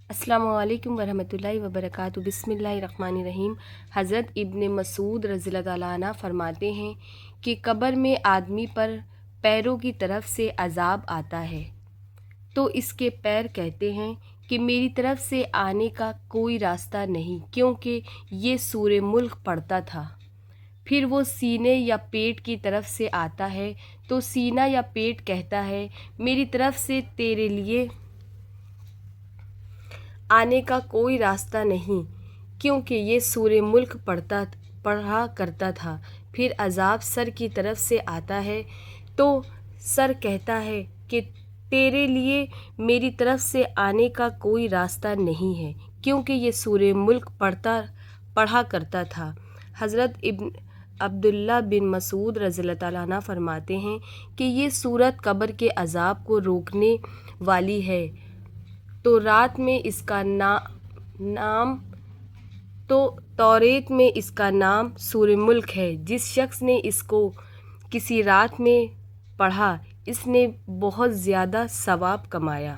السلام علیکم ورحمۃ اللہ وبرکاتہ۔ بسم اللہ الرحمن الرحیم۔ حضرت ابن مسعود رضی اللہ تعالیٰ عنہ فرماتے ہیں کہ قبر میں آدمی پر پیروں کی طرف سے عذاب آتا ہے تو اس کے پیر کہتے ہیں کہ میری طرف سے آنے کا کوئی راستہ نہیں، کیونکہ یہ سورہ ملک پڑھتا تھا۔ پھر وہ سینے یا پیٹ کی طرف سے آتا ہے تو سینہ یا پیٹ کہتا ہے میری طرف سے تیرے لیے آنے کا کوئی راستہ نہیں، کیونکہ یہ سورہ ملک پڑھا کرتا تھا۔ پھر عذاب سر کی طرف سے آتا ہے تو سر کہتا ہے کہ تیرے لیے میری طرف سے آنے کا کوئی راستہ نہیں ہے، کیونکہ یہ سورہ ملک پڑھا کرتا تھا۔ حضرت عبداللہ بن مسعود رضی اللہ تعالیٰ عنہ فرماتے ہیں کہ یہ سورت قبر کے عذاب کو روکنے والی ہے، تو رات میں اس کا نام توریت میں اس کا نام سورہ ملک ہے۔ جس شخص نے اس کو کسی رات میں پڑھا اس نے بہت زیادہ ثواب کمایا۔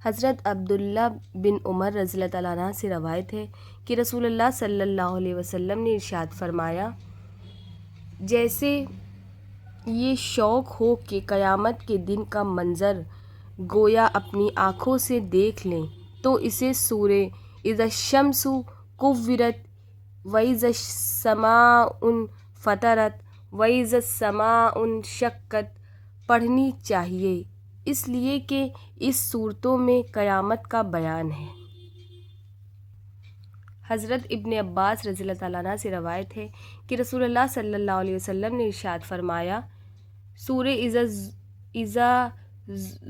حضرت عبداللہ بن عمر رضی اللہ تعالیٰ عنہ سے روایت ہے کہ رسول اللہ صلی اللہ علیہ وسلم نے ارشاد فرمایا، جیسے یہ شوق ہو کہ قیامت کے دن کا منظر گویا اپنی آنکھوں سے دیکھ لیں تو اسے سورہ اذا الشمس کورت وَإِذَا السَّمَاءُ انفطرت وَإِذَا السَّمَاءُ انشقت پڑھنی چاہیے، اس لیے کہ اس صورتوں میں قیامت کا بیان ہے۔ حضرت ابن عباس رضی اللہ تعالیٰ عنہ سے روایت ہے کہ رسول اللہ صلی اللہ علیہ وسلم نے ارشاد فرمایا، سورہ اذا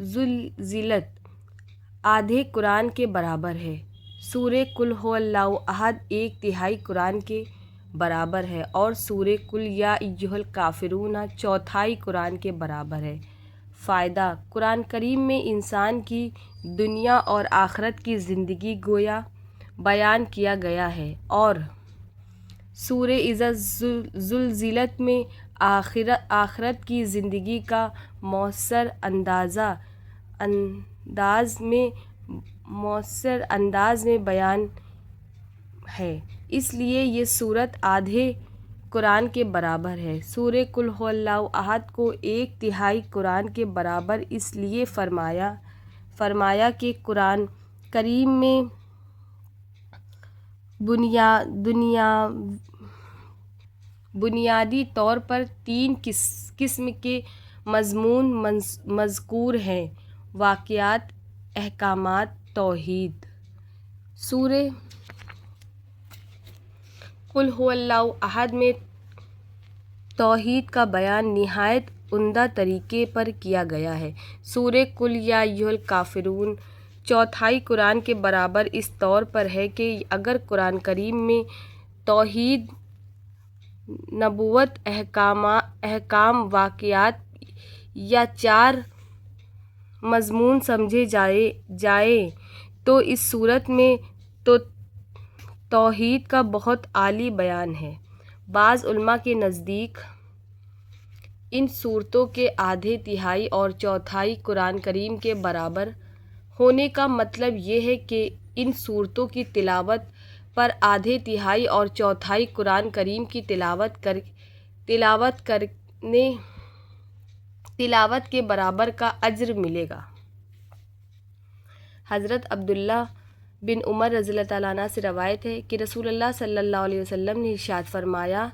زلزلت آدھے قرآن کے برابر ہے، سورہ قل ھو اللہ احد 1/3 قرآن کے برابر ہے، اور سورہ قل یا ایھا الکافرون 1/4 قرآن کے برابر ہے۔ فائدہ: قرآن کریم میں انسان کی دنیا اور آخرت کی زندگی گویا بیان کیا گیا ہے، اور سورہ اذا زلزلت میں آخرت کی زندگی کا مؤثر انداز میں بیان ہے، اس لیے یہ سورت آدھے قرآن کے برابر ہے۔ سورہ قل ھو اللہ احد کو 1/3 قرآن کے برابر اس لیے فرمایا کہ قرآن کریم میں بنیادی طور پر 3 قسم کے مضمون مذکور ہیں: واقعات، احکامات، توحید۔ سورہ قل ھو اللہ احد میں توحید کا بیان نہایت عمدہ طریقے پر کیا گیا ہے۔ سورہ قل یا ایھا الکافرون 1/4 قرآن کے برابر اس طور پر ہے کہ اگر قرآن کریم میں توحید، نبوت، احکام، واقعات یا 4 مضمون سمجھے جائیں تو اس صورت میں توحید کا بہت اعلیٰ بیان ہے۔ بعض علماء کے نزدیک ان صورتوں کے آدھے، تہائی اور چوتھائی قرآن کریم کے برابر ہونے کا مطلب یہ ہے کہ ان صورتوں کی تلاوت پر آدھے، تہائی اور چوتھائی قرآن کریم کی تلاوت کے برابر کا اجر ملے گا۔ حضرت عبداللہ بن عمر رضی اللہ تعالیٰ عنہ سے روایت ہے کہ رسول اللہ صلی اللہ علیہ وسلم نے ارشاد فرمایا،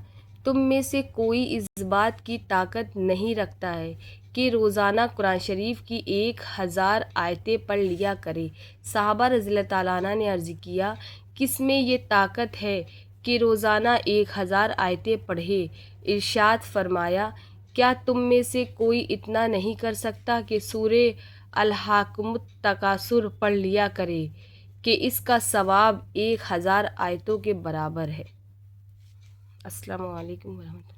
تم میں سے کوئی اس بات کی طاقت نہیں رکھتا ہے کہ روزانہ قرآن شریف کی 1000 آیتیں پڑھ لیا کرے۔ صحابہ رضی اللہ تعالیٰ عنہ نے عرض کیا، کس میں یہ طاقت ہے کہ روزانہ 1000 آیتیں پڑھے؟ ارشاد فرمایا، کیا تم میں سے کوئی اتنا نہیں کر سکتا کہ سورہ الہاکم التکاثر پڑھ لیا کرے کہ اس کا ثواب 1000 آیتوں کے برابر ہے۔ السلام علیکم ورحمۃ اللہ۔